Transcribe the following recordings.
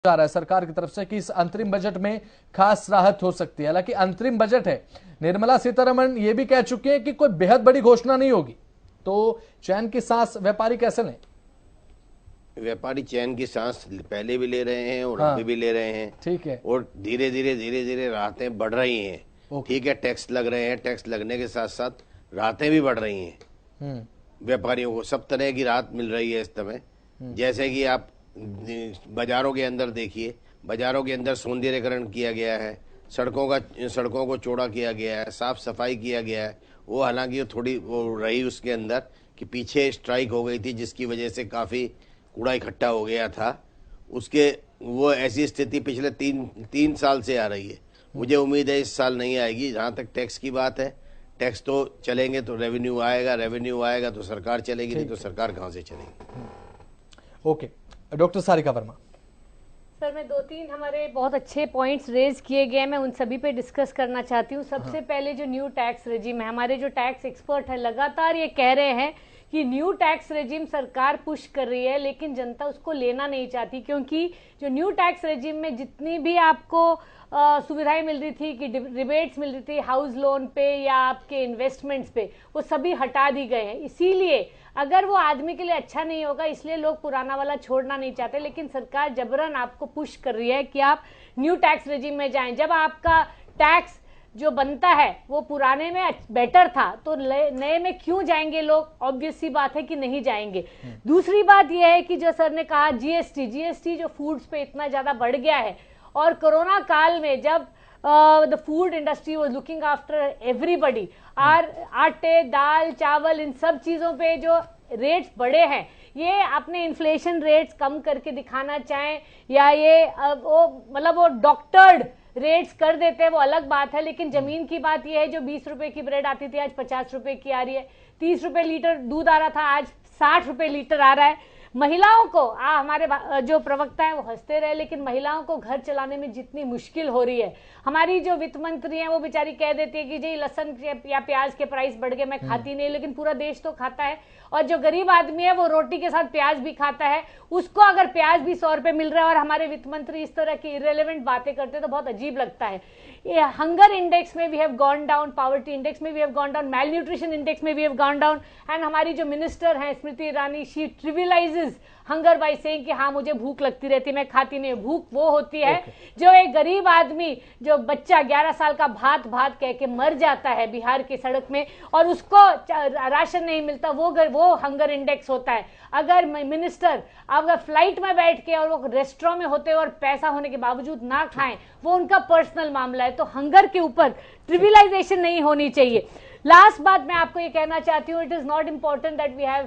जा रहा है सरकार की तरफ से कि इस अंतरिम बजट में खास राहत हो सकती है। हालांकि अंतरिम बजट है, निर्मला सीतारमण ये भी कह चुके हैं कि कोई बेहद बड़ी घोषणा नहीं होगी, तो चैन की सांस व्यापारी कैसे लें? व्यापारी चैन की सांस पहले भी ले रहे हैं और हाँ, अभी भी ले रहे हैं। ठीक है। और धीरे धीरे राहतें बढ़ रही हैं। ठीक है, टैक्स लग रहे हैं, टैक्स लगने के साथ साथ राहतें भी बढ़ रही हैं। व्यापारियों को सब तरह की राहत मिल रही है इस समय। जैसे कि आप बाजारों के अंदर देखिए, बाजारों के अंदर सौंदर्यीकरण किया गया है, सड़कों को चौड़ा किया गया है, साफ सफाई किया गया है। वो हालांकि थोड़ी वो रही उसके अंदर कि पीछे स्ट्राइक हो गई थी जिसकी वजह से काफ़ी कूड़ा इकट्ठा हो गया था। उसके वो ऐसी स्थिति पिछले तीन साल से आ रही है। मुझे उम्मीद है इस साल नहीं आएगी। जहाँ तक टैक्स की बात है, टैक्स तो चलेंगे तो रेवेन्यू आएगा तो सरकार चलेगी, नहीं तो सरकार कहाँ से चलेगी। Okay, doctor Sarika Verma. Sir, मैं 2-3 हमारे बहुत अच्छे पॉइंट्स रेज किए गए हैं, मैं उन सभी पे डिस्कस करना चाहती हूँ। सबसे पहले जो न्यू टैक्स रेजिम है, हमारे जो टैक्स एक्सपर्ट है लगातार ये कह रहे हैं कि न्यू टैक्स रेजिम सरकार पुश कर रही है, लेकिन जनता उसको लेना नहीं चाहती, क्योंकि जो न्यू टैक्स रेजिम में जितनी भी आपको सुविधाएं मिल रही थी कि रिबेट्स मिल रही थी हाउस लोन पे या आपके इन्वेस्टमेंट्स पे, वो सभी हटा दी गए हैं। इसीलिए अगर वो आदमी के लिए अच्छा नहीं होगा, इसलिए लोग पुराना वाला छोड़ना नहीं चाहते, लेकिन सरकार जबरन आपको पुश कर रही है कि आप न्यू टैक्स रेजिम में जाएं। जब आपका टैक्स जो बनता है वो पुराने में बेटर था, तो नए में क्यों जाएंगे लोग? ऑब्वियस सी बात है कि नहीं जाएंगे। दूसरी बात यह है कि जो सर ने कहा जीएसटी जो फूड्स पे इतना ज्यादा बढ़ गया है, और कोरोना काल में जब the food industry was looking after everybody, आटे दाल चावल इन सब चीजों पे जो रेट्स बढ़े हैं, ये अपने इन्फ्लेशन रेट्स कम करके दिखाना चाहें या ये वो डॉक्टर्ड रेट्स कर देते हैं, वो अलग बात है। लेकिन जमीन की बात यह है, जो 20 रुपए की ब्रेड आती थी आज 50 रुपए की आ रही है, 30 रुपए लीटर दूध आ रहा था आज 60 रुपए लीटर आ रहा है। महिलाओं को हमारे जो प्रवक्ता है वो हंसते रहे, लेकिन महिलाओं को घर चलाने में जितनी मुश्किल हो रही है, हमारी जो वित्त मंत्री है वो बेचारी कह देती है कि जी लहसन या प्याज के प्राइस बढ़ गए, मैं खाती नहीं, लेकिन पूरा देश तो खाता है। और जो गरीब आदमी है वो रोटी के साथ प्याज भी खाता है, उसको अगर प्याज भी 100 रुपए मिल रहा है और हमारे वित्त मंत्री इस तरह की इरेलेवेंट बातें करते हैं तो बहुत अजीब लगता है। ये हंगर इंडेक्स में we have gone down, poverty index में we have gone down, malnutrition index में we have gone down, and हमारी जो मिनिस्टर हैं Smriti Irani, she trivializes hunger by saying कि हाँ मुझे भूख लगती रहती, मैं खाती नहीं। भूख वो होती है जो एक गरीब आदमी, जो बच्चा 11 साल का भात कह के मर जाता है बिहार की सड़क में और उसको राशन नहीं मिलता, वो हंगर इंडेक्स होता है। अगर मिनिस्टर अगर फ्लाइट में बैठ के और वो रेस्टोरेंट में होते और पैसा होने के बावजूद ना खाएं, वो उनका पर्सनल मामला है। तो हंगर के ऊपर ट्रिविलाइजेशन नहीं होनी चाहिए। लास्ट बात मैं आपको ये कहना चाहती हूँ, it is not important that we have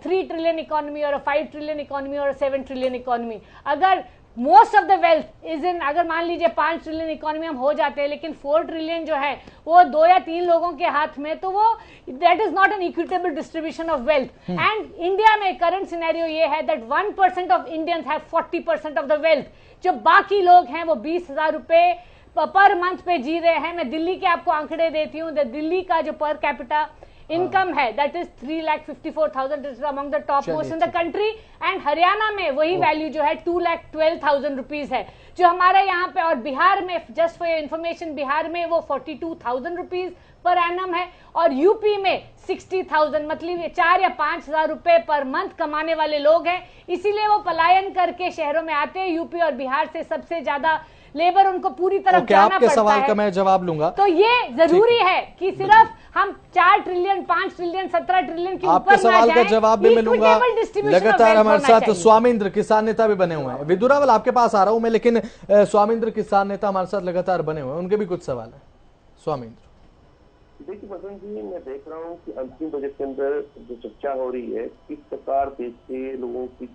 3 trillion economy और 5 ट्रिलियन इकोनॉमी और 7 ट्रिलियन इकोनॉमी। अगर most of the wealth is in, अगर मान लीजिए 5 ट्रिलियन इकोनॉमी हम हो जाते हैं, लेकिन 4 ट्रिलियन जो है वो 2 या 3 लोगों के हाथ में, तो वो that is not an equitable distribution of wealth. And India में करंट सिनेरियो ये है that 1% of Indians have 40% of the wealth. जो बाकी लोग हैं वो 20,000 रुपए पर मंथ पे जी रहे हैं। मैं दिल्ली के आपको आंकड़े देती हूँ। दिल्ली का जो पर कैपिटा इनकम है that is 3,54,000, is among the top most in the country. And Haryana में वही वैल्यू जो है 2,12,000 रुपीज है जो हमारे यहाँ पे। और बिहार में, just for your information, Bihar में वो 42,000 रुपीज पर एनम है और यूपी में 60,000, मतलब 4 या 5,000 रुपए पर मंथ कमाने वाले लोग हैं। इसीलिए वो पलायन करके शहरों में आते हैं। यूपी और बिहार से सबसे ज्यादा लेबर उनको पूरी तरफ जाना पड़ता है। सवाल का मैं जवाब लूंगा। तो ये जरूरी है कि सिर्फ हम 4 ट्रिलियन, 5 ट्रिलियन, 17 ट्रिलियन के ऊपर आपके सवाल का जवाब भी मिलूंगा। लगातार हमारे साथ स्वामींद्र किसान नेता भी बने हुए हैं। विदुरावल आपके पास आ रहा हूं मैं, लेकिन स्वामींद्र किसान नेता हमारे साथ लगातार बने हुए हैं, उनके भी कुछ सवाल है। स्वामींद्र। देखिए वसंत जी, मैं देख रहा हूँ कि अंतिम बजट के अंदर जो चर्चा हो रही है किस प्रकार देश के लोगों की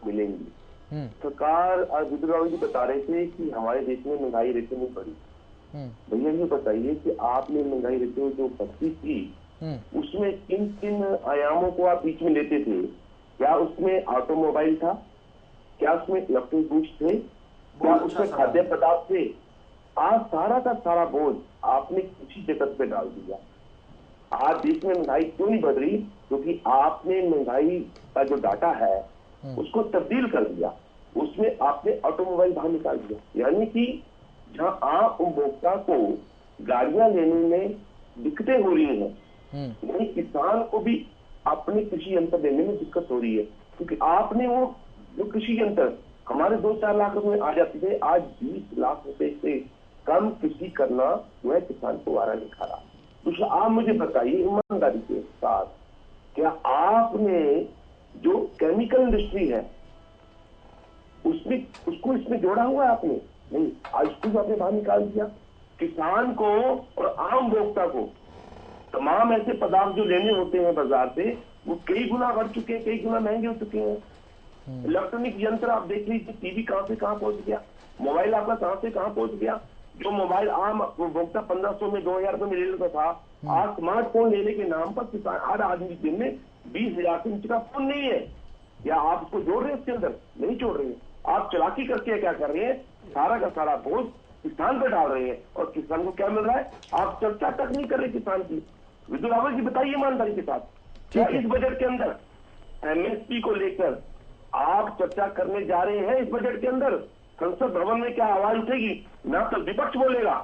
मिलेंगी। सरकार और विदुरावल जी बता रहे थे कि हमारे देश में महंगाई रेटे नहीं बढ़ी। भैया ये बताइए कि आपने महंगाई रेटे जो बढ़ती थी उसमें किन किन आयामों को आप बीच में लेते थे? क्या उसमें ऑटोमोबाइल था? क्या उसमें इलेक्ट्रिक गुड्स थे? क्या उसमें खाद्य पदार्थ थे? आज सारा का सारा बोझ आपने किसी जगत पे डाल दिया। आज देश में महंगाई क्यों नहीं बढ़ रही? क्योंकि आपने महंगाई का जो डाटा है उसको तब्दील कर दिया। उसमें आपने ऑटोमोबाइल बाहर निकाल दिया, यानी कि जहां आम उपभोक्ता को गाड़ियां लेने में दिक्कतें हो रही हैं, वही किसान को भी अपने कृषि यंत्र लेने में दिक्कत हो रही है, क्योंकि आपने वो जो कृषि यंत्र हमारे 2-4 लाख रुपए में आ जाते थे, आज 20 लाख रुपए से कम कृषि करना वह किसान को वारा नहीं खा रहा। दूसरा, आप मुझे बताइए ईमानदारी के साथ, क्या आपने जो केमिकल इंडस्ट्री है उसको इसमें जोड़ा हुआ है? आपने नहीं, आज उसको आपने बाहर निकाल दिया। किसान को और आम उपभोक्ता को तमाम ऐसे पदार्थ जो लेने होते हैं बाजार से, वो कई गुना बढ़ चुके हैं, कई गुना महंगे हो चुके हैं। इलेक्ट्रॉनिक यंत्र आप देख लीजिए, टीवी कहां से कहां पहुंच गया, मोबाइल आपका कहां से कहां पहुंच गया। जो मोबाइल आम उपभोक्ता 1500 में 2000 रुपए में ले लेता था, आज स्मार्टफोन लेने के नाम पर किसान हर आदमी दिन में 20,000 से नीचे का फोन नहीं है। या आप उसको जोड़ रहे हैं इसके अंदर? नहीं जोड़ रहे हैं। आप चालाकी करके क्या कर रहे हैं, सारा का सारा बोझ किसान पर डाल रहे हैं, और किसान को क्या मिल रहा है? आप चर्चा तक नहीं कर रहे किसान की। विद्युत रावत जी बताइए ईमानदारी के साथ, क्या इस बजट के अंदर एमएसपी को लेकर आप चर्चा करने जा रहे हैं? इस बजट के अंदर संसद भवन में क्या आवाज उठेगी? ना तो विपक्ष बोलेगा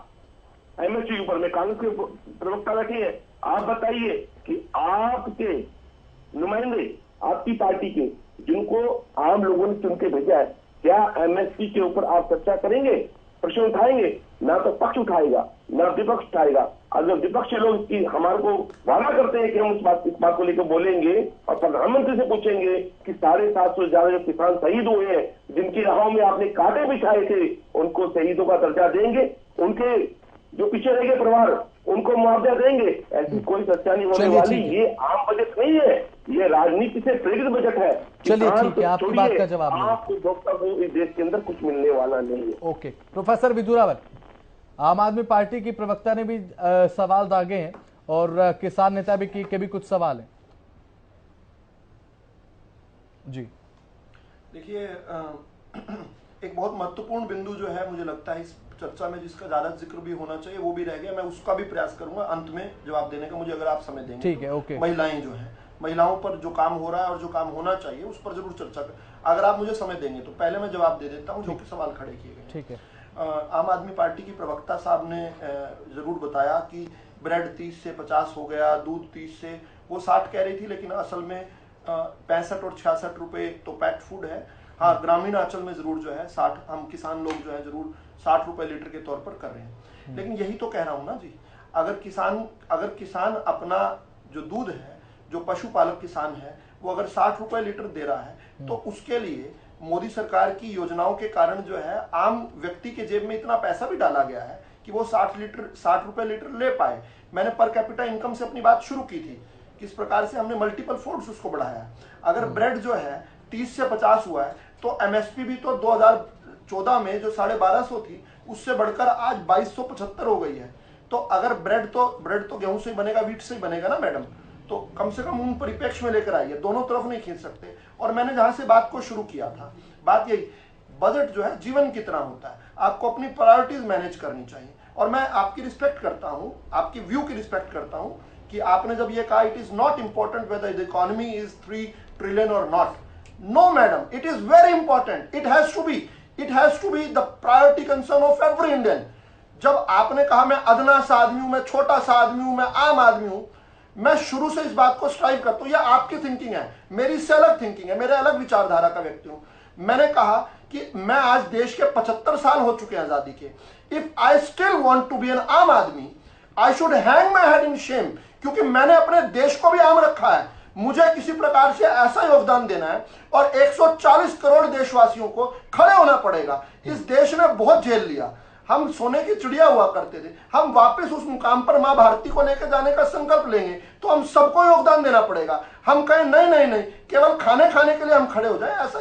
एमएसपी ऊपर में, कांग्रेस के प्रवक्ता बैठे हैं। आप बताइए कि आपके नुमाइंदे आपकी पार्टी के, जिनको आम लोगों ने चुन के भेजा है, क्या एमएसपी के ऊपर आप चर्चा करेंगे, प्रश्न उठाएंगे? ना तो पक्ष उठाएगा ना विपक्ष उठाएगा। अगर विपक्ष के लोग हमारे को वादा करते हैं कि हम इस बात को लेकर बोलेंगे और प्रधानमंत्री से पूछेंगे कि 750 से ज्यादा जो किसान शहीद हुए हैं, जिनकी राहों में आपने कांटे बिछाए थे, उनको शहीदों का दर्जा देंगे, उनके जो पीछे रह गए परिवार उनको मुआवजा देंगे, ऐसी कोई चर्चा नहीं होने वाली। ये आम बजट नहीं है, ये राजनीति से प्रेरित बजट है। चलिए ठीक है, आपकी बात का जवाब आप उपभोक्ता को इस देश के अंदर कुछ मिलने वाला नहीं है। ओके, प्रोफेसर विद्युत रावत, आम आदमी पार्टी की प्रवक्ता ने भी सवाल दागे हैं और किसान नेता भी के भी कुछ सवाल हैं। जी देखिए, एक बहुत महत्वपूर्ण बिंदु जो है मुझे लगता है इस चर्चा में, जिसका ज्यादा जिक्र भी होना चाहिए, वो भी रह गया। मैं उसका भी प्रयास करूंगा अंत में जवाब देने का, मुझे अगर आप समय देंगे। ठीक है, ओके। महिलाएं जो है, महिलाओं पर जो काम हो रहा है और जो काम होना चाहिए उस पर जरूर चर्चा कर, अगर आप मुझे समय देंगे तो पहले मैं जवाब दे देता हूँ जो कि सवाल खड़े किए गए। ठीक है। आम आदमी पार्टी की प्रवक्ता साहब ने जरूर बताया कि ब्रेड 30 से 50 हो गया, दूध 30 से, वो 60 कह रही थी, लेकिन असल में 65 और 66 रुपए तो पैक्ड फूड है। हाँ, ग्रामीण अंचल में जरूर जो है 60, हम किसान लोग जो है जरूर 60 रुपए लीटर के तौर पर कर रहे हैं। लेकिन यही तो कह रहा हूं ना जी, अगर किसान अपना जो दूध है, जो पशुपालक किसान है, वो अगर 60 रुपए लीटर दे रहा है, तो उसके लिए मोदी सरकार की योजनाओं के कारण जो है आम व्यक्ति के जेब में इतना पैसा भी डाला गया है कि वो 60 रुपए लीटर ले पाए। मैंने पर कैपिटा इनकम से अपनी बात शुरू की थी, किस प्रकार से हमने मल्टीपल फोल्ड्स उसको बढ़ाया। अगर ब्रेड जो है 30 से 50 हुआ है, तो एमएसपी भी तो 2014 में जो 1250 थी, उससे बढ़कर आज 2275 हो गई है। तो अगर ब्रेड तो गेहूं से ही बनेगा, व्हीट से ही बनेगा ना मैडम, तो कम से कम उन परिप्रेक्ष्य में लेकर आइए, दोनों तरफ नहीं खींच सकते। और मैंने जहां से बात को शुरू किया था, बात यही, बजट जो है जीवन कितना होता है, आपको अपनी प्रायोरिटीज मैनेज करनी चाहिए। और मैं आपकी रिस्पेक्ट करता हूं, आपकी व्यू की रिस्पेक्ट करता हूं कि आपने जब ये कहा it is not important whether the economy is 3 trillion और not. No madam, it is very important, it has to be the priority concern of every Indian. जब आपने कहा मैं अदना सा आदमी हूं, मैं छोटा सा आदमी हूं, मैं आम आदमी हूं, मैं शुरू से इस बात को स्ट्राइव करता हूं, यह आपकी थिंकिंग है, मेरी इससे अलग थिंकिंग है, मेरे अलग विचारधारा का व्यक्ति हूं। मैंने कहा कि मैं आज देश के 75 साल हो चुके हैं आजादी के, if I still want to be an आम आदमी, I should hang my head in shame, क्योंकि मैंने अपने देश को भी आम रखा है। मुझे किसी प्रकार से ऐसा योगदान देना है और 140 करोड़ देशवासियों को खड़े होना पड़ेगा। इस देश ने बहुत झेल लिया, हम सोने की चिड़िया हुआ करते थे, हम वापस उस मुकाम पर मां भारती को लेकर जाने का संकल्प लेंगे, तो हम सबको योगदान देना पड़ेगा। हम कहें नहीं, केवल खाने के लिए हम खड़े हो जाए, ऐसा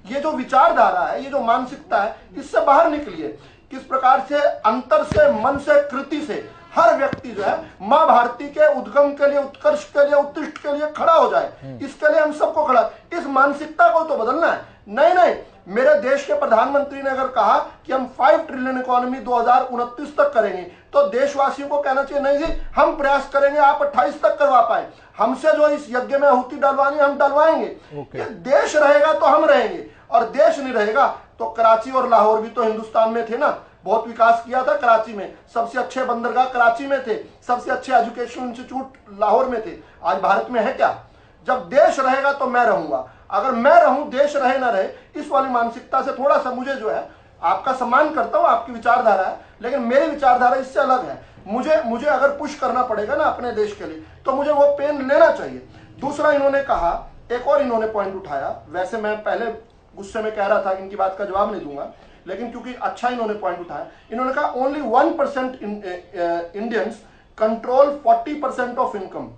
ये जो विचारधारा है, ये जो मानसिकता है, इससे बाहर निकलिए। किस प्रकार से अंतर से, मन से, कृति से हर व्यक्ति जो है मां भारती के उद्गम के लिए, उत्कर्ष के लिए, उत्कृष्ट के लिए खड़ा हो जाए, इसके लिए हम सबको खड़ा, इस मानसिकता को तो बदलना है। नहीं, मेरे देश के प्रधानमंत्री ने अगर कहा कि हम 5 ट्रिलियन इकोनॉमी 2029 तक करेंगे, तो देशवासियों को कहना चाहिए नहीं जी, हम प्रयास करेंगे आप 28 तक करवा पाए, हमसे जो इस यज्ञ में आहुति डलवानी हम डलवाएंगे। ये देश रहेगा तो हम रहेंगे, और देश नहीं रहेगा तो कराची और लाहौर भी तो हिंदुस्तान में थे ना, बहुत विकास किया था कराची में, सबसे अच्छे बंदरगाह कराची में थे, सबसे अच्छे एजुकेशन इंस्टीट्यूट लाहौर में थे। आज भारत में है क्या? जब देश रहेगा तो मैं रहूंगा, अगर मैं रहूं देश रहे ना रहे, इस वाली मानसिकता से थोड़ा सा मुझे जो है, आपका सम्मान करता हूं, आपकी विचारधारा है, लेकिन मेरी विचारधारा इससे अलग है। मुझे अगर पुश करना पड़ेगा ना अपने देश के लिए तो मुझे वो पेन लेना चाहिए। दूसरा इन्होंने कहा, एक और इन्होंने पॉइंट उठाया, वैसे मैं पहले गुस्से में कह रहा था इनकी बात का जवाब नहीं दूंगा, लेकिन क्योंकि अच्छा इन्होंने पॉइंट उठाया, इन्होंने कहा only 1% Indians control 40% of income.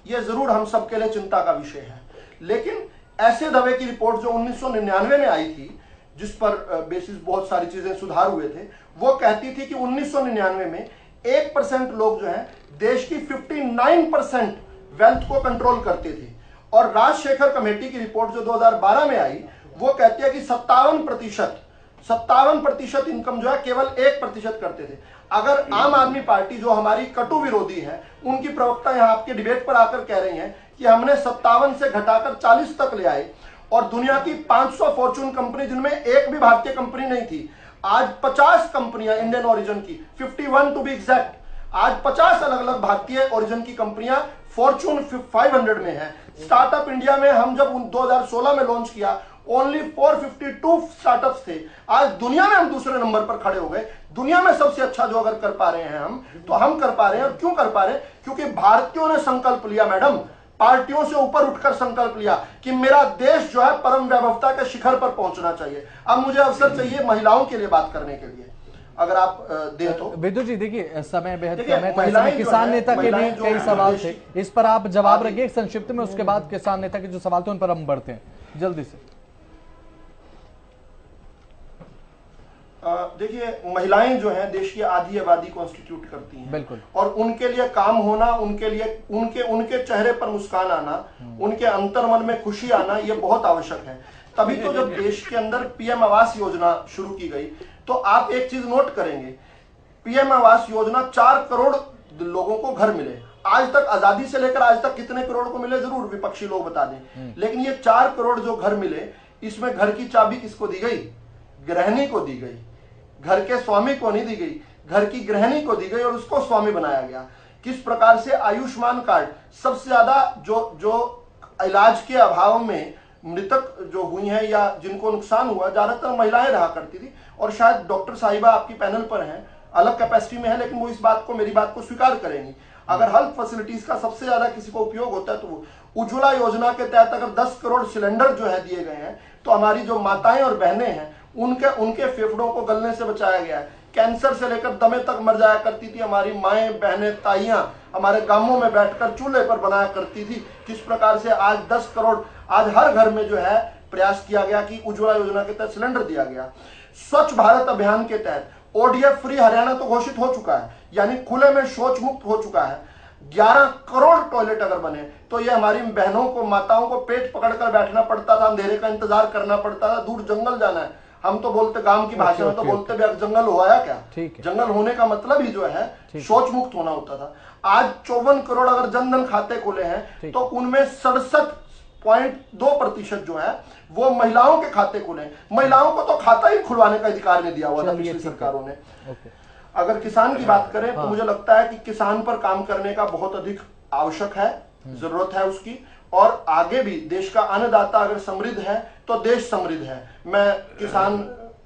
ये जरूर हम सबके लिए चिंता का विषय है, लेकिन ऐसे दवे की रिपोर्ट जो 1999 में आई थी, जिस पर बेसिस बहुत सारी चीजें सुधार हुए थे, वो कहती थी कि 1999 में 1% लोग जो है देश की 59% वेल्थ को कंट्रोल करते थे, और राजशेखर कमेटी की रिपोर्ट जो 2012 में आई वो कहती है कि 57% इनकम जो है केवल 1% करते थे। अगर आम आदमी पार्टी जो हमारी कटु विरोधी है, उनकी प्रवक्ता यहाँ आपके डिबेट पर आकर कह रही हैं कि हमने 57 से घटाकर 40 तक ले आए, और दुनिया की 500 फॉर्चून कंपनी जिनमें एक भी भारतीय कंपनी नहीं थी, आज 50 कंपनियां इंडियन ओरिजिन की, 51 टू बी एग्जैक्ट, आज 50 अलग अलग भारतीय ओरिजिन की कंपनियां फॉर्चून 500 में है। स्टार्टअप इंडिया में हम जब 2016 में लॉन्च किया, ओनली 452 स्टार्टअप्स थे, आज दुनिया में हम दूसरे नंबर पर खड़े हो गए। दुनिया में सबसे अच्छा जो अगर कर पा रहे हैं हम, तो हम कर पा रहे हैं। और क्यों कर पा रहे हैं? क्योंकि भारतीयों ने संकल्प लिया मैडम, पार्टियों से ऊपर उठकर संकल्प लिया कि मेरा देश जो है परम वैभवता के शिखर पर पहुंचना चाहिए। अब मुझे अवसर चाहिए महिलाओं के लिए बात करने के लिए, अगर आप दे तो। विद्युत जी देखिए, समय बेहद कम है, तो ऐसे में किसान नेता के भी कई सवाल थे, इस पर आप जवाब रखिए संक्षिप्त में, उसके बाद किसान नेता के जो सवाल थे उन पर हम बढ़ते हैं जल्दी से। देखिए, महिलाएं जो हैं देश की आधी आबादी कॉन्स्टिट्यूट करती हैं, बिल्कुल, और उनके लिए काम होना, उनके लिए उनके चेहरे पर मुस्कान आना, उनके अंतर्मन में खुशी आना, ये बहुत आवश्यक है। तभी तो जब देश के अंदर पीएम आवास योजना शुरू की गई, तो आप एक चीज नोट करेंगे, पीएम आवास योजना 4 करोड़ लोगों को घर मिले। आज तक आजादी से लेकर आज तक कितने करोड़ को मिले जरूर विपक्षी लोग बता दें, लेकिन ये 4 करोड़ जो घर मिले, इसमें घर की चाबी किसको दी गई? गृहिणी को दी गई, घर के स्वामी को नहीं दी गई, घर की गृहिणी को दी गई और उसको स्वामी बनाया गया। किस प्रकार से आयुष्मान कार्ड, सबसे ज्यादा जो इलाज के अभाव में मृतक जो हुई हैं या जिनको नुकसान हुआ, ज्यादातर महिलाएं रहा करती थी, और शायद डॉक्टर साहिबा आपकी पैनल पर हैं, अलग कैपेसिटी में है, लेकिन वो इस बात को, मेरी बात को स्वीकार करेंगी। अगर हेल्थ फैसिलिटीज का सबसे ज्यादा किसी को उपयोग होता है तो वो उज्ज्वला योजना के तहत अगर 10 करोड़ सिलेंडर जो है दिए गए हैं, तो हमारी जो माताएं और बहनें हैं उनके फेफड़ों को गलने से बचाया गया है। कैंसर से लेकर दमे तक मर जाया करती थी हमारी माएं, बहनें, ताइयां, हमारे गांवों में बैठकर चूल्हे पर बनाया करती थी। किस प्रकार से आज 10 करोड़, आज हर घर में जो है प्रयास किया गया कि उज्ज्वला योजना के तहत सिलेंडर दिया गया। स्वच्छ भारत अभियान के तहत ओडीएफ फ्री हरियाणा तो घोषित हो चुका है, यानी खुले में शौच मुक्त हो चुका है। 11 करोड़ टॉयलेट अगर बने तो ये हमारी बहनों को, माताओं को पेट पकड़कर बैठना पड़ता था, अंधेरे का इंतजार करना पड़ता था, दूर जंगल जाना है। हम तो बोलते, गांव की भाषा में तो बोलते भी जंगल हुआ क्या? जंगल होने का मतलब ही जो है शौच मुक्त होना होता था। आज 54 करोड़ अगर जनधन खाते खुले हैं, तो उनमें 67.2% जो है वो महिलाओं के खाते खुले हैं। महिलाओं को तो खाता ही खुलवाने का अधिकार नहीं दिया हुआ था पिछली सरकारों ने। अगर किसान की बात करें तो मुझे लगता है कि किसान पर काम करने का बहुत अधिक आवश्यक है, जरूरत है उसकी, और आगे भी देश का अन्नदाता अगर समृद्ध है तो देश समृद्ध है। मैं किसान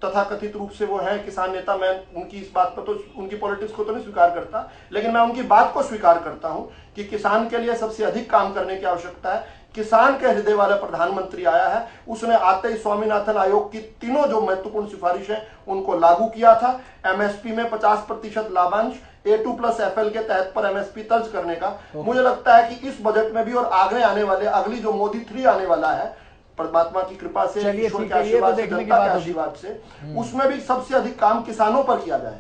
तथा कथित रूप से वो है किसान नेता, मैं उनकी इस बात पर तो, उनकी पॉलिटिक्स को तो नहीं स्वीकार करता, लेकिन मैं उनकी बात को स्वीकार करता हूं कि किसान के लिए सबसे अधिक काम करने की आवश्यकता है। किसान के हृदय वाला प्रधानमंत्री आया है, उसने आते ही स्वामीनाथन आयोग की तीनों जो महत्वपूर्ण सिफारिशें उनको लागू किया था। एमएसपी में 50% लाभांश, A2+FL के तहत पर एमएसपी तर्ज करने का। मुझे लगता है कि इस बजट में भी और आगे आने वाले, अगली जो मोदी 3 आने वाला है, परमात्मा की कृपा से, ईश्वर के आशीर्वाद से, जनता के आशीर्वाद से, उसमें भी सबसे अधिक काम किसानों पर किया जाए।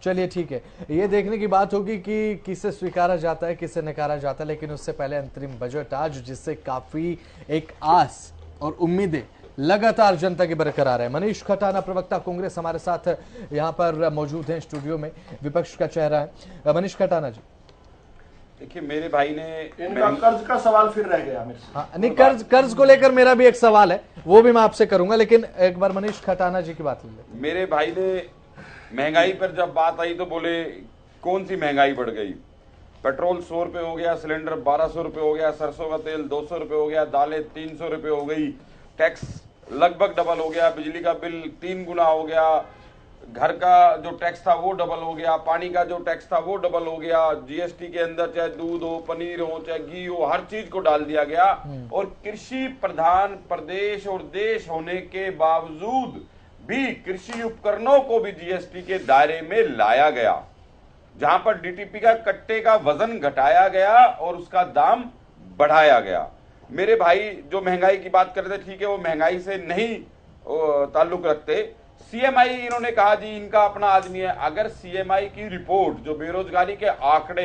चलिए ठीक है, ये देखने की बात होगी कि किसे स्वीकारा जाता है, किसे नकारा जाता है, लेकिन उससे पहले अंतरिम बजट आज, जिससे काफी एक आस और उम्मीदें लगातार जनता की बरकरार है। मनीष खटाना, प्रवक्ता कांग्रेस, हमारे साथ यहाँ पर मौजूद हैं स्टूडियो में, विपक्ष का चेहरा है। मनीष खटाना जी, देखिए मेरे भाई ने इनका कर्ज का सवाल फिर रह गया मेरे से। हाँ, नहीं कर्ज को लेकर मेरा भी एक सवाल है, वो भी मैं आपसे करूंगा, लेकिन एक बार मनीष खटाना जी की बात ले लें। मेरे भाई ने महंगाई पर जब बात आई तो बोले कौन सी महंगाई बढ़ गई, पेट्रोल 100 रुपए हो गया, सिलेंडर 1200 रुपए हो गया, सरसों का तेल 200 रुपए हो गया, दालें 300 रुपए हो गई, टैक्स लगभग डबल हो गया, बिजली का बिल 3 गुना हो गया, घर का जो टैक्स था वो डबल हो गया, पानी का जो टैक्स था वो डबल हो गया, जीएसटी के अंदर चाहे दूध हो, पनीर हो, चाहे घी हो, हर चीज को डाल दिया गया। और कृषि प्रधान प्रदेश और देश होने के बावजूद भी कृषि उपकरणों को भी जीएसटी के दायरे में लाया गया, जहां पर डीटीपी का कट्टे का वजन घटाया गया और उसका दाम बढ़ाया गया। मेरे भाई जो महंगाई की बात कर रहे थे, ठीक है, वो महंगाई से नहीं ताल्लुक रखते। सीएमआई इन्होंने कहा जी इनका अपना आदमी है। अगर सीएमआई की रिपोर्ट जो बेरोजगारी के आंकड़े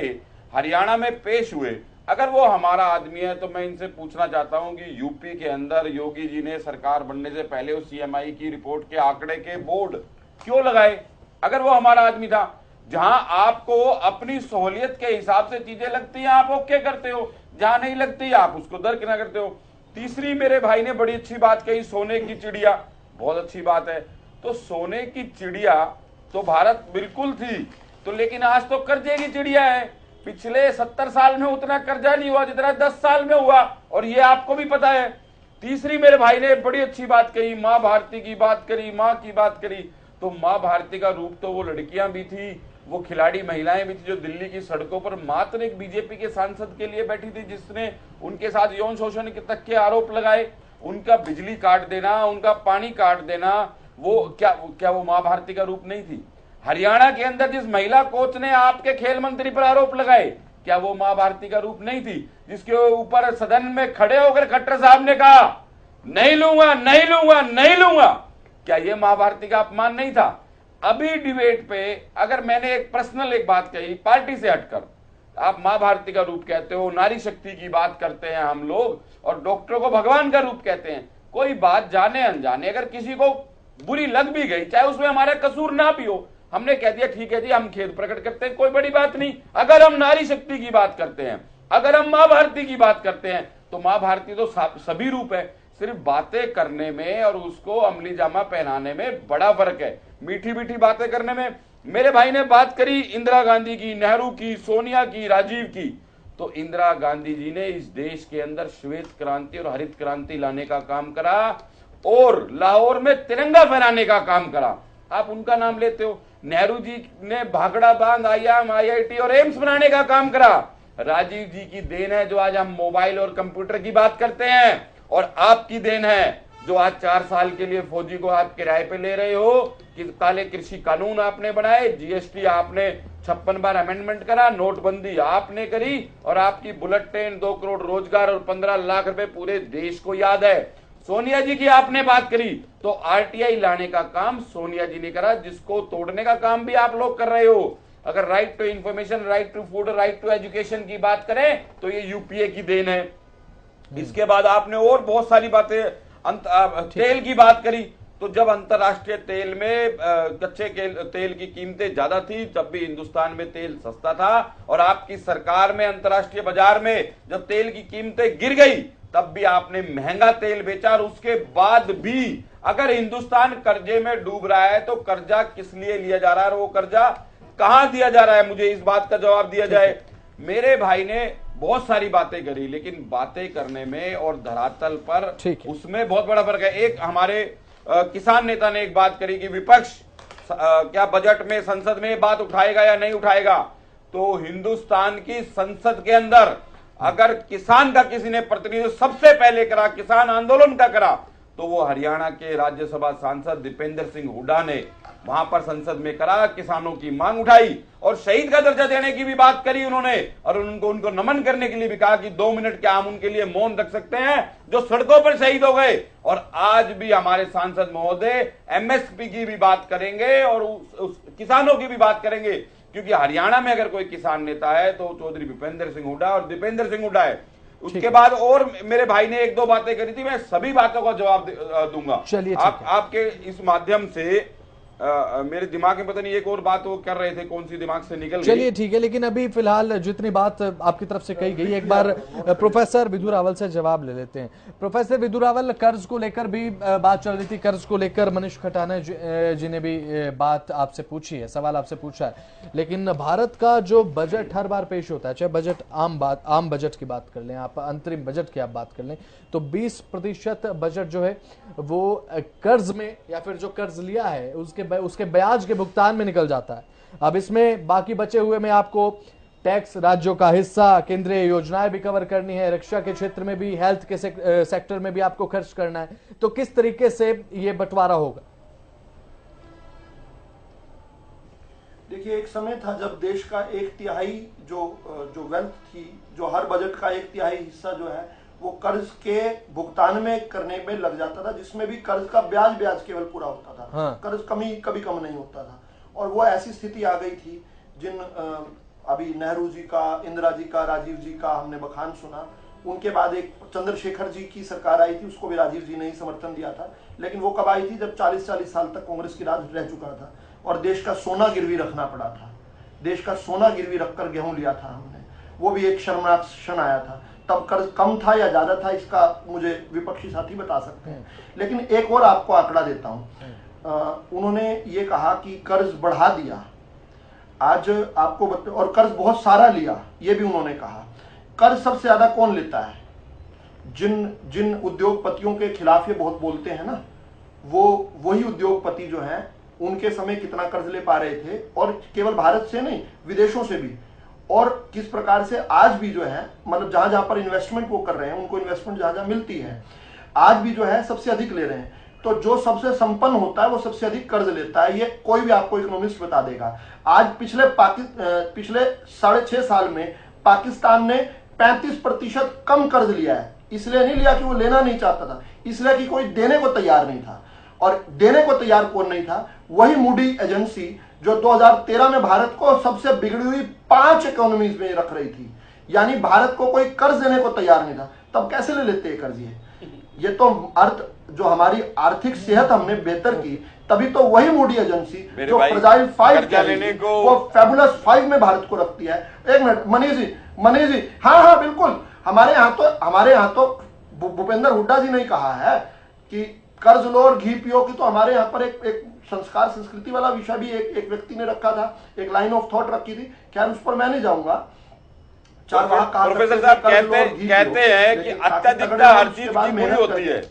हरियाणा में पेश हुए, अगर वो हमारा आदमी है, तो मैं इनसे पूछना चाहता हूं कि यूपी के अंदर योगी जी ने सरकार बनने से पहले उस सीएमआई की रिपोर्ट के आंकड़े के बोर्ड क्यों लगाए? अगर वो हमारा आदमी था। जहां आपको अपनी सहूलियत के हिसाब से चीजें लगती हैं आप ओके करते हो, जहां नहीं लगती आप उसको दरकिनार करते हो। तीसरी मेरे भाई ने बड़ी अच्छी बात कही, सोने की चिड़िया, बहुत अच्छी बात है। तो सोने की चिड़िया तो भारत बिल्कुल थी, तो लेकिन आज तो कर्जे की चिड़िया है। पिछले 70 साल में उतना कर्जा नहीं हुआ जितना 10 साल में हुआ, और ये आपको भी पता है। तीसरी मेरे भाई ने बड़ी अच्छी बात कही, माँ भारती की बात करी, माँ की बात करी। तो माँ भारती का रूप तो वो लड़कियां भी थी, वो खिलाड़ी महिलाएं भी थी, जो दिल्ली की सड़कों पर मात्र एक बीजेपी के सांसद के लिए बैठी थी, जिसने उनके साथ यौन शोषण तक के आरोप लगाए। उनका बिजली काट देना, उनका पानी काट देना, वो क्या वो माँ भारती का रूप नहीं थी? हरियाणा के अंदर जिस महिला कोच ने आपके खेल मंत्री पर आरोप लगाए, क्या वो माँ भारती का रूप नहीं थी? जिसके ऊपर सदन में खड़े होकर खट्टर साहब ने कहा नहीं लूंगा, नहीं लूंगा, नहीं लूंगा, क्या ये माँ भारती का अपमान नहीं था? अभी डिबेट पे अगर मैंने एक पर्सनल एक बात कही पार्टी से हटकर, आप माँ भारती का रूप कहते हो, नारी शक्ति की बात करते हैं हम लोग, और डॉक्टरों को भगवान का रूप कहते हैं। कोई बात जाने अनजाने अगर किसी को बुरी लग भी गई, चाहे उसमें हमारा कसूर ना भी हो, हमने कह दिया ठीक है जी, हम खेद प्रकट करते हैं, कोई बड़ी बात नहीं। अगर हम नारी शक्ति की बात करते हैं, अगर हम माँ भारती की बात करते हैं, तो माँ भारती तो सभी रूप है। सिर्फ बातें करने में और उसको अमली जामा पहनाने में बड़ा फर्क है। मीठी मीठी बातें करने में मेरे भाई ने बात करी इंदिरा गांधी की, नेहरू की, सोनिया की, राजीव की। तो इंदिरा गांधी जी ने इस देश के अंदर श्वेत क्रांति और हरित क्रांति लाने का काम करा और लाहौर में तिरंगा फहराने का काम करा। आप उनका नाम लेते हो। नेहरू जी ने भाखड़ा बांध, IIM, IIT और एम्स बनाने का काम करा। राजीव जी की देन है जो आज हम मोबाइल और कंप्यूटर की बात करते हैं, और आपकी देन है जो आज 4 साल के लिए फौजी को आप किराए पे ले रहे हो, कि काले कृषि कानून आपने बनाए, जीएसटी आपने 56 बार अमेंडमेंट करा, नोटबंदी आपने करी, और आपकी बुलेट ट्रेन, 2 करोड़ रोजगार और 15 लाख रुपए पूरे देश को याद है। सोनिया जी की आपने बात करी, तो आरटीआई लाने का काम सोनिया जी ने करा, जिसको तोड़ने का काम भी आप लोग कर रहे हो। अगर right to information, right to food, right to education की बात करें तो ये यूपीए की देन है। इसके बाद आपने और बहुत सारी बातें, तेल की बात करी, तो जब अंतरराष्ट्रीय तेल में कच्चे तेल की कीमतें ज्यादा थी, तब भी हिंदुस्तान में तेल सस्ता था, और आपकी सरकार में अंतरराष्ट्रीय बाजार में जब तेल की कीमतें गिर गई, तब भी आपने महंगा तेल बेचा। और उसके बाद भी अगर हिंदुस्तान कर्जे में डूब रहा है तो कर्जा किस लिए लिया जा रहा है, और वो कर्जा कहां दिया जा रहा है, मुझे इस बात का जवाब दिया जाए। मेरे भाई ने बहुत सारी बातें करी, लेकिन बातें करने में और धरातल पर उसमें बहुत बड़ा फर्क है। एक हमारे किसान नेता ने एक बात करी कि विपक्ष क्या बजट में, संसद में बात उठाएगा या नहीं उठाएगा। तो हिंदुस्तान की संसद के अंदर अगर किसान का किसी ने प्रतिनिधित्व सबसे पहले करा, किसान आंदोलन का करा, तो वो हरियाणा के राज्यसभा सांसद दीपेंद्र सिंह हुड्डा ने वहां पर संसद में करा, किसानों की मांग उठाई और शहीद का दर्जा देने की भी बात करी उन्होंने, और उनको नमन करने के लिए भी कहा कि 2 मिनट क्या हम उनके लिए मौन रख सकते हैं जो सड़कों पर शहीद हो गए। और आज भी हमारे सांसद महोदय एमएसपी की भी बात करेंगे और उस किसानों की भी बात करेंगे, क्योंकि हरियाणा में अगर कोई किसान नेता है तो चौधरी भूपेंद्र सिंह हुड्डा और दीपेंद्र सिंह हुड्डा है। उसके बाद और मेरे भाई ने 1-2 बातें करी थी, मैं सभी बातों का जवाब दूंगा। चलिए आपके इस माध्यम से मेरे दिमाग में पता नहीं एक और बात वो कर रहे थे, कौन सी दिमाग से निकल गई। चलिए ठीक है, लेकिन अभी फिलहाल जितनी बात आपकी तरफ से कही गई, एक बार प्रोफेसर विधु रावल से जवाब ले लेते हैं। प्रोफेसर विधु रावल, कर्ज को लेकर भी बात चल रही थी, कर्ज को लेकर मनीष खटाना जी ने भी बात आपसे पूछी है, सवाल आपसे पूछा है, लेकिन भारत का जो बजट हर बार पेश होता है, चाहे बजट आम बजट की बात कर लें आप, अंतरिम बजट की आप बात कर लें, तो 20% बजट जो है वो कर्ज में या फिर जो कर्ज लिया है उसके ब्याज के भुगतान में निकल जाता है। अब इसमें बाकी बचे हुए में आपको टैक्स, राज्यों का हिस्सा, केंद्रीय योजनाएं भी कवर करनी है, रक्षा के क्षेत्र में भी, हेल्थ के सेक्टर में भी आपको खर्च करना है, तो किस तरीके से ये बंटवारा होगा? देखिए, एक समय था जब देश का 1/3 जो वेल्थ थी, जो हर बजट का 1/3 हिस्सा जो है वो कर्ज के भुगतान में करने में लग जाता था, जिसमें भी कर्ज का ब्याज केवल पूरा होता था। हाँ। कर्ज कभी कम नहीं होता था। और वो ऐसी स्थिति आ गई थी जिन अभी नेहरू जी का, इंदिरा जी का, राजीव जी का हमने बखान सुना, उनके बाद एक चंद्रशेखर जी की सरकार आई थी, उसको भी राजीव जी ने ही समर्थन दिया था, लेकिन वो कब आई थी? जब 40 साल तक कांग्रेस की राज रह चुका था और देश का सोना गिरवी रखना पड़ा था। देश का सोना गिरवी रखकर गेहूं लिया था हमने, वो भी एक शर्मनाक क्षण आया था। तब कर्ज कम था या ज्यादा था, इसका मुझे विपक्षी साथी बता सकते हैं, लेकिन एक और आपको आंकड़ा देता हूं। उन्होंने ये कहा कि कर्ज बढ़ा दिया, आज आपको और कर्ज बहुत सारा लिया, ये भी उन्होंने कहा। कर्ज सबसे ज्यादा कौन लेता है? जिन उद्योगपतियों के खिलाफ ये बहुत बोलते हैं ना, वही उद्योगपति जो हैं, उनके समय कितना कर्ज ले पा रहे थे, और केवल भारत से नहीं, विदेशों से भी, और किस प्रकार से आज भी जो है, मतलब जहां जहां पर इन्वेस्टमेंट वो कर रहे हैं, उनको इन्वेस्टमेंट जहां जहां मिलती है, आज भी जो है सबसे अधिक ले रहे हैं। तो जो सबसे संपन्न होता है वो सबसे अधिक कर्ज लेता है, ये कोई भी आपको इकोनॉमिस्ट बता देगा। आज पिछले 6.5 साल में पाकिस्तान ने 35% कम कर्ज लिया है। इसलिए नहीं लिया कि वो लेना नहीं चाहता था, इसलिए कि कोई देने को तैयार नहीं था। और देने को तैयार कौन नहीं था? वही मूडी एजेंसी जो 2013 में भारत को सबसे बिगड़ी हुई 5 इकोनॉमीज में रख रही थी, यानी भारत को कोई कर्ज देने को तैयार नहीं था। तब कैसे ले लेते हैं कर्ज? ये तो अर्थ जो हमारी आर्थिक सेहत हमने बेहतर की, तभी तो वही मूडी एजेंसी जो फ्रेजाइल 5 वो फैबुलस 5 में भारत को रखती है। एक मिनट मनीष जी, हाँ बिल्कुल, हमारे यहाँ तो भूपेंद्र हुड्डा जी ने कहा है कि कर्ज लो और घी पियो की, तो हमारे यहाँ पर एक संस्कार संस्कृति वाला विषय भी एक व्यक्ति ने रखा था, एक लाइन ऑफ थॉट रखी थी, खैर उस पर मैं नहीं जाऊंगा। प्रोफेसर साहब कहते हैं कि अत्यधिकता हर चीज की बुरी होती है,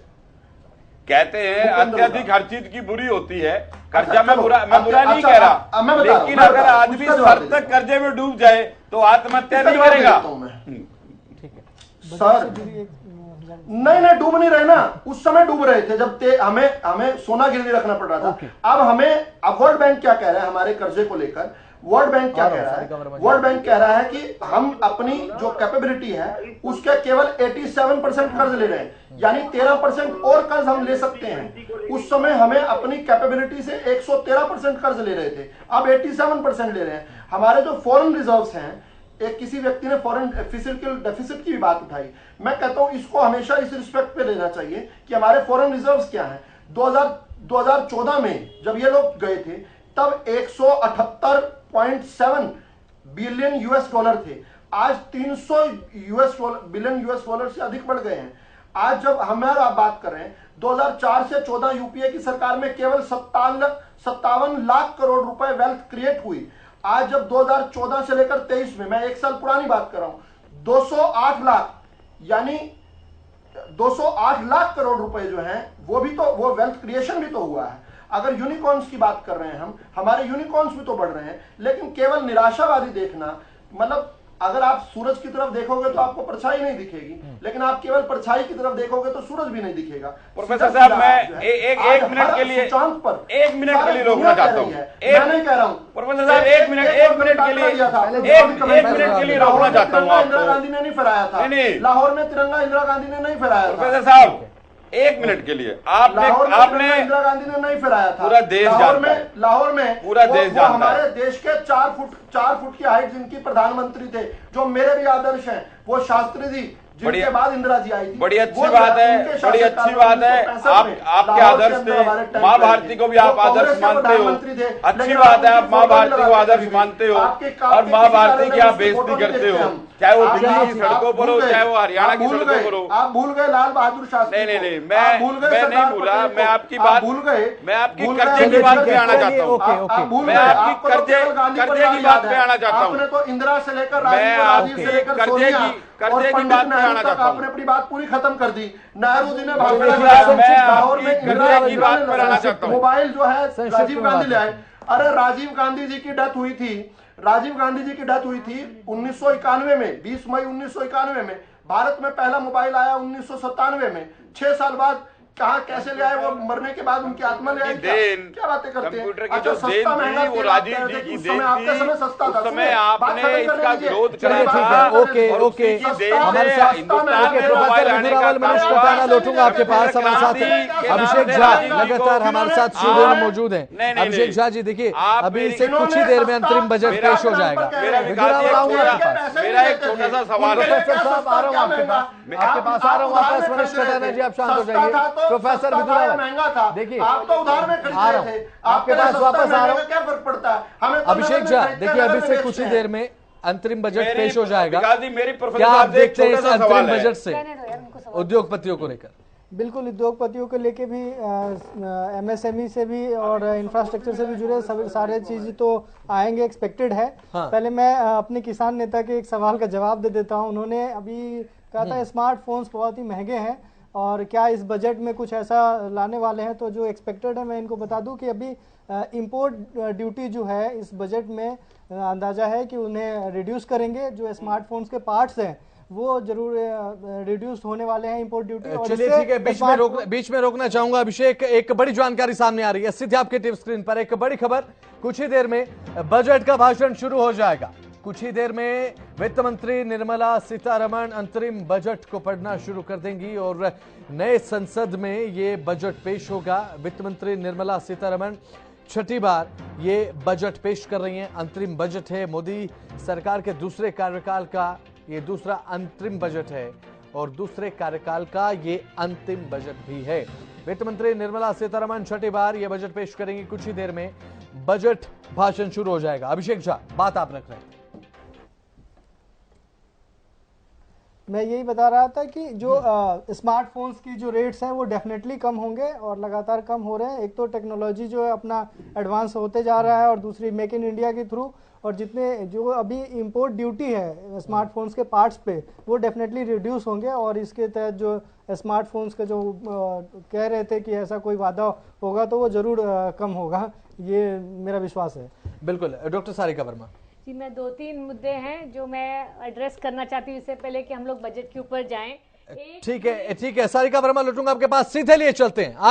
कहते हैं अत्यधिक हर चीज की बुरी होती है। कर्जा मैं बुरा नहीं कह रहा, लेकिन अगर आदमी सर तक कर्जे में डूब जाए तो आत्महत्या नहीं करेगा। सर नहीं डूब नहीं रहे ना, उस समय डूब रहे थे जब हमें सोना गिरवी रखना पड़ रहा था। अब वर्ल्ड बैंक क्या कह रहा है हमारे कर्जे को लेकर? वर्ल्ड बैंक क्या कह रहा है? वर्ल्ड बैंक कह रहा है कि हम अपनी जो कैपेबिलिटी है उसके केवल 87% कर्ज ले रहे हैं, यानी 13% और कर्ज हम ले सकते हैं। उस समय हमें अपनी कैपेबिलिटी से 113% कर्ज ले रहे थे, अब 87% ले रहे हैं। हमारे जो फॉरेन रिजर्व्स हैं, एक किसी व्यक्ति ने फॉरेन फिजिकल डेफिसिट की भी बात उठाई, मैं कहता हूं इसको हमेशा इस रिस्पेक्ट पे लेना चाहिए कि हमारे फॉरेन रिजर्व्स क्या हैं। 2014 में जब ये लोग गए थे तब 178.7 बिलियन US डॉलर थे, आज 300 बिलियन US डॉलर से अधिक बढ़ गए हैं। आज जब हमारा आप बात कर रहे हैं, 2004 से 14 यूपीए की सरकार में केवल 57 लाख करोड़ रुपए वेल्थ क्रिएट हुई। आज जब 2014 से लेकर 23 में, मैं 1 साल पुरानी बात कर रहा हूं, 208 लाख यानी 208 लाख करोड़ रुपए जो हैं वो वेल्थ क्रिएशन भी तो हुआ है। अगर यूनिकॉर्न्स की बात कर रहे हैं हम, हमारे यूनिकॉर्न्स भी तो बढ़ रहे हैं, लेकिन केवल निराशावादी देखना, मतलब अगर आप सूरज की तरफ देखोगे तो आपको परछाई नहीं दिखेगी, लेकिन आप केवल परछाई की तरफ देखोगे तो सूरज भी नहीं दिखेगा। प्रोफेसर साहब, मैं एक मिनट के लिए रोकना चाहता हूँ। मैं नहीं कह रहा हूँ प्रोफेसर साहब, एक मिनट के लिए रोकना चाहता हूँ। इंदिरा गांधी ने नहीं फहराया था, लाहौर में तिरंगा इंदिरा गांधी ने नहीं फहराया था। प्रोफेसर साहब, 1 मिनट के लिए आपने इंदिरा गांधी ने नहीं फहराया था। पूरा देश जानता है, लाहौर में पूरा देश जानता है। हमारे देश के 4 फुट की हाइट जिनकी प्रधानमंत्री थे, जो मेरे भी आदर्श हैं, वो शास्त्री जी जिनके बाद इंदिरा जी आई थी। बड़ी अच्छी बात है, बड़ी अच्छी बात है। आपके आदर्श थे, माँ भारती को भी आप आदर्श मानते हो, अच्छी बात है, आप माँ भारती को आदर्श मानते हो और माँ भारती की आप बेइज्जती करते हो, चाहे वो दिल्ली की सड़कों पर हो, चाहे वो हरियाणा की सड़कों पर हो। आप भूल गए लाल बहादुर शास्त्री। नहीं, मैं नहीं भूला, मैं आपकी बात भूल गए, मैं आपकी कर्जे की बात पे आना चाहता हूँ, मैं आपकी कर्जे की बात पे आना चाहता हूँ। आपने तो इंदिरा से लेकर राजीव से लेकर सोनिया और पंडित नेहरू तक आपने अपनी बात पूरी खत्म कर दी। नेहरू जी ने लाहौर में मोबाइल जो है राजीव गांधी ले आए। अरे राजीव गांधी जी की डेथ हुई थी, राजीव गांधी जी की डेथ हुई थी 1991 में, 20 मई 1991 में। भारत में पहला मोबाइल आया 1997 में। 6 साल बाद कहाँ कैसे ले आए? वो मरने के बाद उनकी आत्मा ले आई। क्या बातें करते हैं? कंप्यूटर की जो देन थी वो राजीव जी की देन थी, आपके समय सस्ता था, उस समय आपने इसका विरोध चलिए करा ठीक था। है, ओके हमारे साथ लौटूंगा आपके पास। हमारे साथ अभिषेक झा लगातार हमारे साथ स्टूडियो में मौजूद हैं। अभिषेक झा जी देखिए, अभी से कुछ ही देर में अंतरिम बजट पेश हो जाएगा। मेरा एक छोटा सा सवाल है, साहब आ रहा हूँ आपके पास आ रहा हूँ वापस। मनीष कटाना जी आप शांत हो जाइए। प्रोफेसर महंगा था, देखिए आप तो उधार में खरीद रहे थे, आपके पास वापस आ रहा हूँ। क्या फर्क पड़ता है हमें? अभिषेक झा देखिए, अभी से कुछ ही देर में अंतरिम बजट पेश हो जाएगा। क्या आप देखते हैं इस अंतरिम बजट से उद्योगपतियों को लेकर? बिल्कुल, उद्योगपतियों को लेके भी एमएसएमई से भी और इंफ्रास्ट्रक्चर से भी जुड़े सारे चीज़ तो आएंगे, एक्सपेक्टेड है। पहले मैं अपने किसान नेता के एक सवाल का जवाब दे देता हूं। उन्होंने अभी कहा था स्मार्टफोन्स बहुत ही महंगे हैं और क्या इस बजट में कुछ ऐसा लाने वाले हैं। तो जो एक्सपेक्टेड है, मैं इनको बता दूं कि अभी इंपोर्ट ड्यूटी जो है इस बजट में अंदाजा है कि उन्हें रिड्यूस करेंगे। जो स्मार्टफोन्स के पार्ट्स हैं वो जरूर रिड्यूस होने वाले हैं इंपोर्ट ड्यूटी। चलिए ठीक है, बीच में रोकना चाहूंगा अभिषेक। एक बड़ी जानकारी सामने आ रही है सीधे आपके टीवी स्क्रीन पर। एक बड़ी खबर, कुछ ही देर में बजट का भाषण शुरू हो जाएगा। कुछ ही देर में वित्त मंत्री निर्मला सीतारमण अंतरिम बजट को पढ़ना शुरू कर देंगी और नए संसद में ये बजट पेश होगा। वित्त मंत्री निर्मला सीतारमण छठी बार ये बजट पेश कर रही हैं। अंतरिम बजट है, मोदी सरकार के दूसरे कार्यकाल का ये दूसरा अंतरिम बजट है और दूसरे कार्यकाल का ये अंतिम बजट भी है। वित्त मंत्री निर्मला सीतारमण छठी बार ये बजट पेश करेंगी। कुछ ही देर में बजट भाषण शुरू हो जाएगा। अभिषेक झा, बात आप रख रहे हैं। मैं यही बता रहा था कि जो स्मार्टफोन्स की जो रेट्स हैं वो डेफिनेटली कम होंगे और लगातार कम हो रहे हैं। एक तो टेक्नोलॉजी जो है अपना एडवांस होते जा रहा है और दूसरी मेक इन इंडिया के थ्रू, और जितने जो अभी इंपोर्ट ड्यूटी है स्मार्टफोन्स के पार्ट्स पे वो डेफिनेटली रिड्यूस होंगे। और इसके तहत जो स्मार्टफोन्स का जो कह रहे थे कि ऐसा कोई वादा होगा तो वो जरूर कम होगा, ये मेरा विश्वास है। बिल्कुल। डॉक्टर सारिका वर्मा जी, मैं 2-3 मुद्दे हैं जो मैं एड्रेस करना चाहती हूँ इससे पहले कि हम लोग बजट के ऊपर जाएं। ठीक है सारिका वर्मा, लौटूंगा आपके पास। सीधे लिए चलते हैं आप